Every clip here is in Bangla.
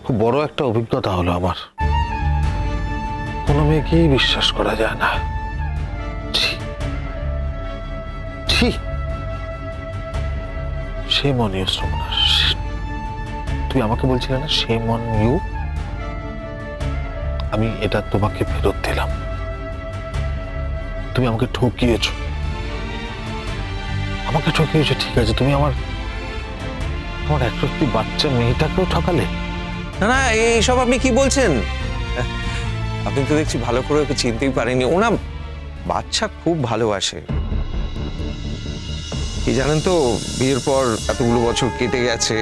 খুব বড় একটা অভিজ্ঞতা হলো আমার। কোনো মেয়েকেই বিশ্বাস করা যায় না। Shame on you, Sramana. তুই আমাকে বলছিলে না shame on you? আমি এটা তোমাকে ফেরত দিলাম। তুমি আমাকে ঠকিয়েছো, ঠিক আছে। তুমি আমার একরত্তি বাচ্চা মেয়েটাকেও ঠকালে। না না, এইসব আপনি কি বলছেন? আপনি তো দেখছি ভালো করে ওকে চিনতেই পারেননি। ওনা বাচ্চা খুব ভালোবাসে। কি জানেন তো, বিয়ের পর এতগুলো বছর কেটে গেছে,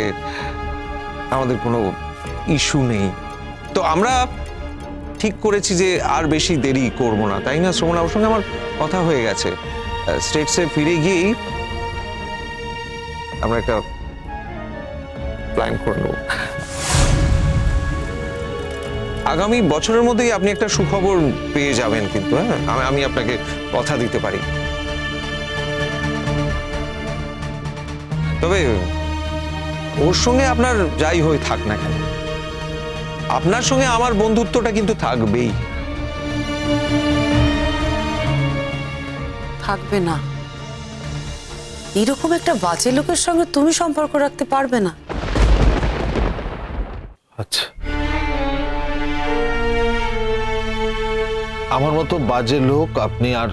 আমাদের কোনো ইস্যু নেই। তো আমরা ঠিক করেছি যে আর বেশি দেরি করব না, তাই না শ্রমণা? ওর সঙ্গে আমার কথা হয়ে গেছে। স্টেটসে ফিরে গিয়েই আমরা একটা প্ল্যান করে নেব। আগামী বছরের মধ্যেই আপনি একটা সুখবর পেয়ে যাবেন, কিন্তু হ্যাঁ, আমি আপনাকে কথা দিতে পারি। তবে ওর সঙ্গে আপনার যাই হয়ে থাক না কেন, আপনার সঙ্গে আমার বন্ধুত্বটা কিন্তু থাকবেই। থাকবে না? এরকম একটা বাজে লোকের সঙ্গে তুমি সম্পর্ক রাখতে পারবে না? আচ্ছা, আমার মতো বাজে লোক আপনি আর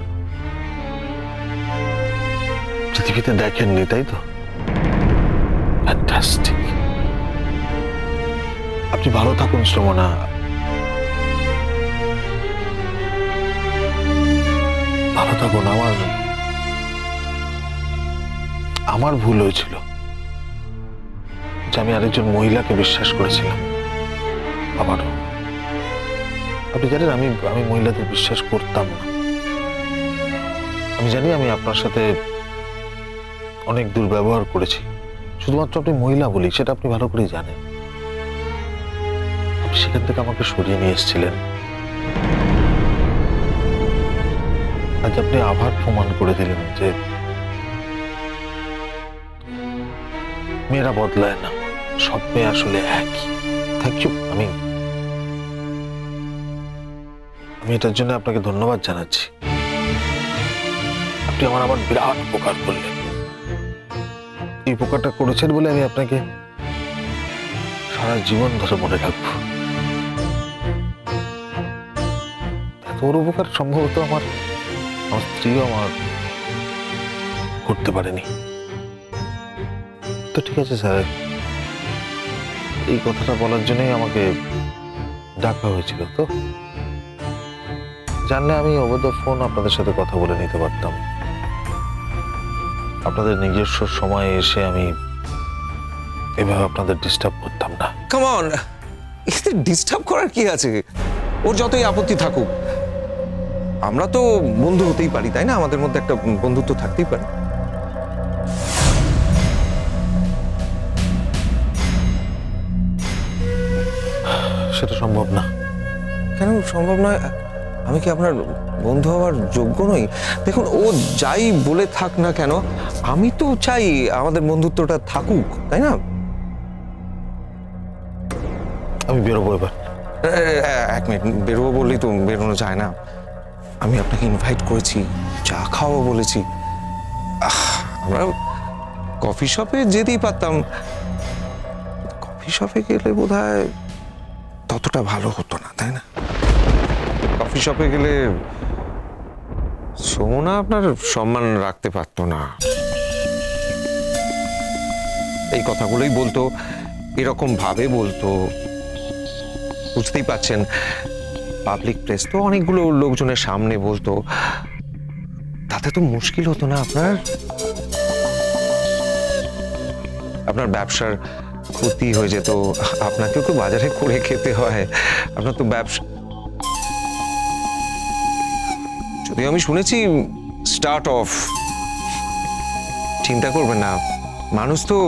পৃথিবীতে দেখেননি, তাই তো? ফ্যান্টাস্টিক। আপনি ভালো থাকুন শ্রমণা। ভালো থাকুন। আমার ভুল হয়েছিল যে আমি আরেকজন মহিলাকে বিশ্বাস করেছিলাম। আবারও আপনি জানেন, আমি মহিলাদের বিশ্বাস করতাম না। আমি জানি আমি আপনার সাথে অনেক দুর্ব্যবহার করেছি, শুধুমাত্র আপনি মহিলা বলি, সেটা আপনি ভালো করেই জানেন। আপনি সেখান থেকে আমাকে সরিয়ে নিয়ে এসেছিলেন। আজ আপনি আবার প্রমাণ করে দিলেন যে মেয়েরা বদলায় না, সব মেয়ে আসলে একই। Thank you. আমি এটার জন্য আপনাকে ধন্যবাদ জানাচ্ছি। আপনি আমার বিরাট উপকার করলেন। এই উপকারটা করেছেন বলে আমি আপনাকে সারা জীবন ধরে মনে রাখবো। তোর উপকার সম্ভবত আমার স্ত্রীও আমার করতে পারেনি। তো ঠিক আছে স্যার, এই কথাটা বলার জন্যই আমাকে ডাকা হয়েছিল। তো জানলে আমি ওভার দ্য ফোন আপনাদের সাথে কথা বলে নিতে পারতাম। আপনাদের নিজস্ব সময়ে এসে আমি এভাবে আপনাদের ডিস্টার্ব করতাম না। কাম অন, এতে ডিস্টার্ব করার কি আছে? ওর যতই আপত্তি থাকুক, আমরা তো বন্ধু হতেই পারি, তাই না? আমাদের মধ্যে একটা বন্ধুত্ব থাকতেই পারে। সেটা সম্ভব না। কেন সম্ভব নয়? আমি কি আপনার বন্ধু হওয়ার যোগ্য নই? দেখুন, ও যাই বলে থাক না কেন, আমি তো চাই আমাদের বন্ধুত্বটা থাকুক, তাই না? আমি বেরোবো এবার। এক মিনিট, বেরোবো বললেই তো বেরোনো যায় না। আমি আপনাকে ইনভাইট করেছি, চা খাওয়াবো বলেছি। আমরা কফি শপে যেতেই পারতাম। কফি শপে গেলে বোধহয় ততটা ভালো হতো না, তাই না? কফি শপে গেলে সোমনা আপনার সম্মান রাখতে পারতো না। এই কথাগুলোই বলতো, এরকম ভাবে বলতো। বুঝতেই পারছেন, পাবলিক প্লেস তো, অনেকগুলো লোকজনের সামনে বলতো। তাতে তো মুশকিল হতো না আপনার ব্যবসার ক্ষতি হয়ে যেত। আপনাকেও তো বাজারে করে খেতে হয়। আপনার তো ব্যবসা, যদিও আমি শুনেছি স্টার্ট অফ। চিন্তা করবেন না, মানুষ তো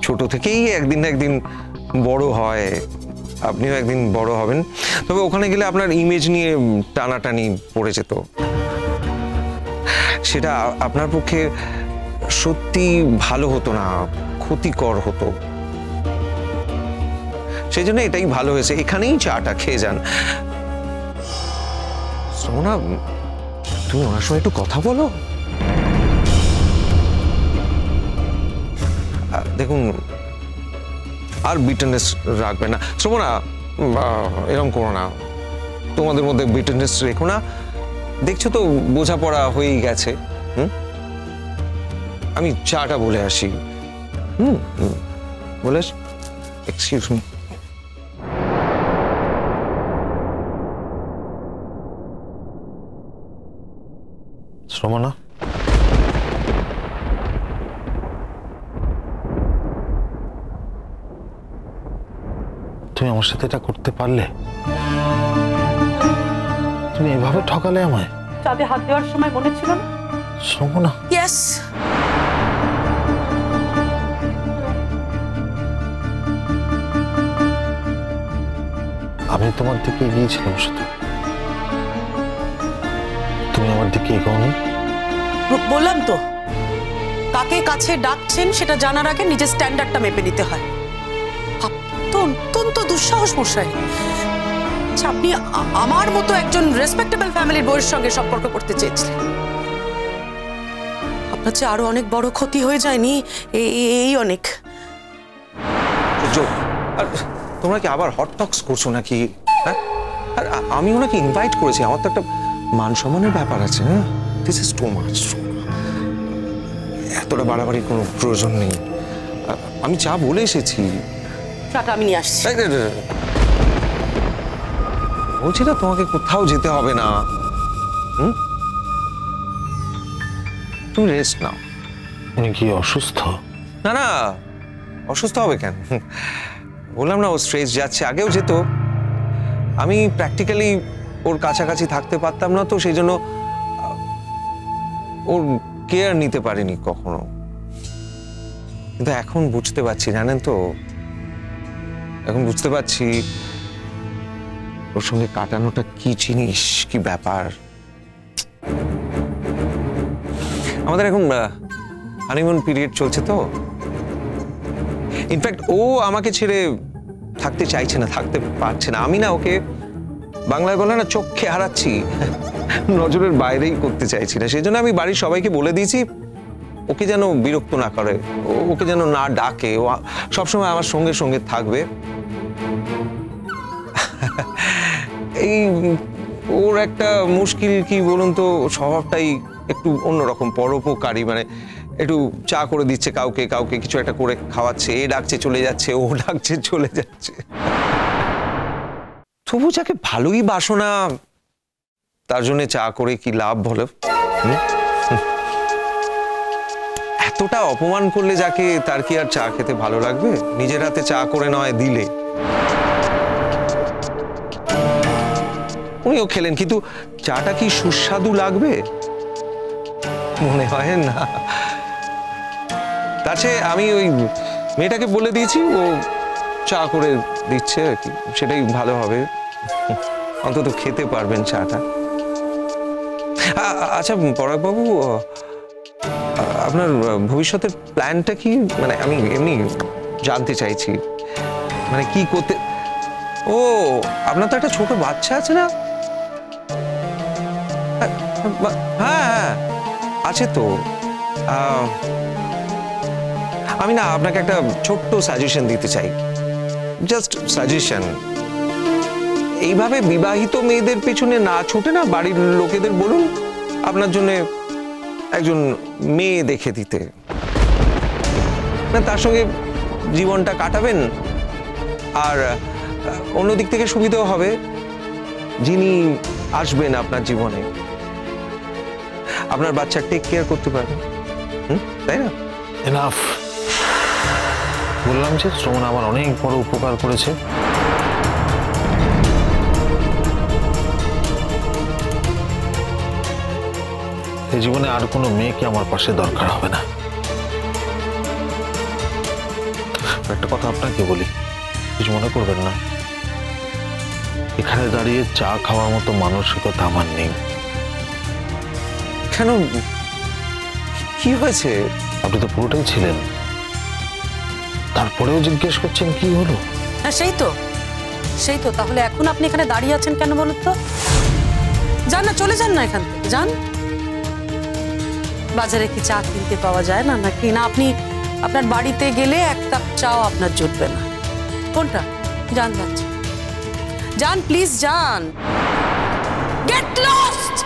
ছোট থেকেই একদিন না একদিন বড় হয়। আপনিও একদিন বড় হবেন। তবে ওখানে গেলে আপনার ইমেজ নিয়ে টানাটানি পড়ে যেত। সেটা আপনার পক্ষে সত্যি ভালো হতো না, ক্ষতিকর হতো। সেই জন্য এটাই ভালো হয়েছে, এখানেই চাটা খেয়ে যান। শ্রমণা, তুমি ওনার সঙ্গে একটু কথা বলো। দেখুন, আর বিটারনেস রাখবে না শ্রমণা, এরকম করো না, তোমাদের মধ্যে বিটারনেস রেখো না। দেখছো তো বোঝাপড়া হয়েই গেছে। আমি চাটা বলে আসি। বলে এক্সকিউজ মি। শ্রমণা, তুমি আমার সাথে এটা করতে পারলে? তুমি এভাবে ঠকালে আমায়। চাঁদে হাত দেওয়ার সময় মনে ছিল না? শ্রমণা, ইয়েস, আমি তোমার দিকে এগিয়েছিলাম শুধু, তুমি আমার দিকে এগোনি। বললাম তো, কাকে কাছে ডাকছেন সেটা জানার আগে নিজের স্ট্যান্ডার্ডটা মেপে নিতে হয়। তো অত্যন্ত দুঃসাহস মশাই। আচ্ছা, আপনি আমার মতো একজন রেসপেক্টেবল ফ্যামিলির বউয়ের সঙ্গে সম্পর্ক করতে চেয়েছিলেন। আপনার চেয়ে আরো অনেক বড় ক্ষতি হয়ে যায়নি? এই অনেক। আর তোমরা কি আবার হট টক্স করছো নাকি? হ্যাঁ, আর আমি ওনাকে ইনভাইট করেছি, আমার তো একটা মান সম্মানের ব্যাপার আছে। হ্যাঁ, দিস ইজ টু মাচ। এতটা বাড়াবাড়ির কোনো প্রয়োজন নেই। আমি চা বলে এসেছি। চাটা আমি নিয়ে আসছি। বলছি না তোমাকে কোথাও যেতে হবে না। তুমি রেস্ট নাও। উনি কি অসুস্থ? না না, অসুস্থ হবে কেন? বললাম না, ও স্ট্রেস যাচ্ছে, আগেও যেত। আমি প্র্যাকটিক্যালি ওর কাছাকাছি থাকতে পারতাম না, তো সেই জন্য ওর কেয়ার নিতে পারিনি কখনো। কিন্তু এখন বুঝতে পারছি, জানেন তো, এখন বুঝতে পারছি ওর সঙ্গে কাটানোটা কি জিনিস, কি ব্যাপার। আমাদের এখন হানিমুন পিরিয়ড চলছে তো। ইনফ্যাক্ট ও আমাকে ছেড়ে থাকতে চাইছে না, থাকতে পারছে না। আমি না ওকে, বাংলায় বলে না, চোখে হারাচ্ছি, নজরের বাইরেই করতে চাইছি না। সেই জন্য আমি বাড়ির সবাইকে বলে দিয়েছি ওকে যেন বিরক্ত না করে, ওকে যেন না ডাকে, ও সবসময় আমার সঙ্গে সঙ্গে থাকবে। এই ওর একটা মুশকিল কি বলুন তো, স্বভাবটাই একটু অন্যরকম, পরোপকারী। মানে একটু চা করে দিচ্ছে কাউকে, কাউকে কিছু একটা করে খাওয়াচ্ছে, এ ডাকছে চলে যাচ্ছে, ও ডাকছে চলে যাচ্ছে। তবু যাকে ভালোই বাসো না, তার জন্য চা করে কি লাভ বলো? এতটা অপমান করলে যাকে, তার কি আর চা খেতে ভালো লাগবে? নিজের হাতে চা করে নয় দিলে। উনিও খেলেন, কিন্তু চাটা কি সুস্বাদু লাগবে? মনে হয় না। তার চেয়ে আমি ওই মেয়েটাকে বলে দিয়েছি, ও চা করে দিচ্ছে আর কি, সেটাই ভালো হবে। অন্তত খেতে পারবেন চাটা। আচ্ছা পরাগবাবু, আপনার ভবিষ্যতের প্ল্যানটা কি? মানে আমি এমনি জানতে চাইছি, মানে কি করতে। ও, আপনার তো একটা ছোট বাচ্চা আছে না? হ্যাঁ আছে তো। আমি না আপনাকে একটা ছোট্ট সাজেশন দিতে চাই, জাস্ট সাজেশন। এইভাবে বিবাহিত মেয়েদের পেছনে না ছুটে না, বাড়ির লোকেদের বলুন আপনার জন্য একজন মেয়ে দেখে দিতে। না, তার সঙ্গে জীবনটা কাটাবেন, আর অন্যদিক থেকে সুবিধাও হবে। যিনি আসবেন আপনার জীবনে, আপনার বাচ্চা টেক কেয়ার করতে পারবেন, তাই না? এনাফ। বললাম যে শ্রমণ আমার অনেক বড় উপকার করেছে। এই জীবনে আর কোনো মেয়েকে আমার পাশে দরকার হবে না। একটা কথা আপনাকে বলি, কিছু মনে করবেন না। এখানে দাঁড়িয়ে চা খাওয়ার মতো মানসিকতা আমার নেই। কেন, কি হয়েছে? আপনি তো পুরোটাই ছিলেন, তারপরেও জিজ্ঞেস করছেন কি হলো? হ্যাঁ সেই তো তাহলে এখন আপনি এখানে দাঁড়িয়ে আছেন কেন বলুন তো? যান না, চলে যান না এখান থেকে, যান। বাজারে কি চা কিনতে পাওয়া যায় না নাকি? না আপনি আপনার বাড়িতে গেলে এক কাপ চাও আপনার জুটবে না? কোনটা? যান যান যান, প্লিজ যান। Get lost.